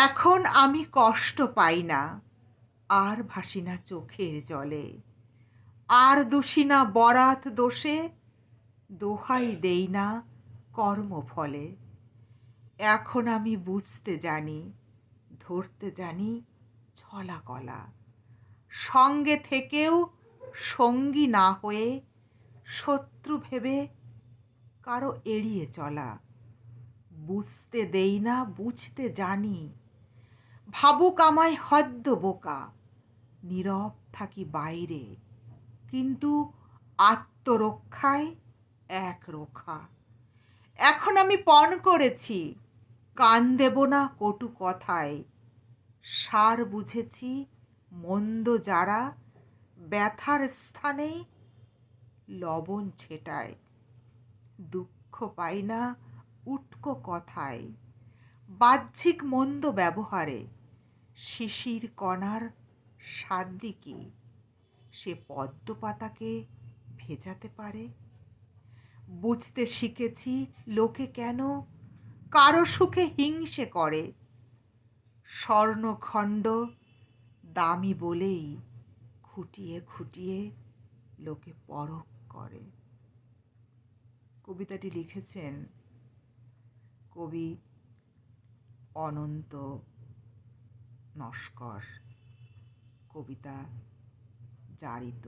এখন আমি কষ্ট পাই না, আর ভাসি না চোখের জলে, আর দোষী না বরাত দোষে, দোহাই দেই না কর্মফলে। এখন আমি বুঝতে জানি, ধরতে জানি ছলা কলা, সঙ্গে থেকেও সঙ্গী না হয়ে, শত্রু ভেবে কারো এড়িয়ে চলা। বুঝতে দেই না, বুঝতে জানি, ভাবুক আমায় হদ্দ বোকা, নীরব থাকি বাইরে, কিন্তু আত্মরক্ষায় এক রোখা। এখন আমি পণ করেছি, কান দেব না কটু কথায়, সার বুঝেছি মন্দ যারা, ব্যথার স্থানে লবণ ছেটায়। দুঃখ পাই না উটকো কথায়, বাহ্যিক মন্দ ব্যবহারে, শিশির কণার সাধ্য কি সে পদ্ম পাতাকে ভেজাতে পারে? বুঝতে শিখেছি লোকে কেন কারো সুখে হিংসে করে, স্বর্ণখণ্ড দামি বলেই খুঁটিয়ে খুঁটিয়ে লোকে পরখ করে। কবিতাটি লিখেছেন কবি অনন্ত নস্কর। কবিতা জারিত।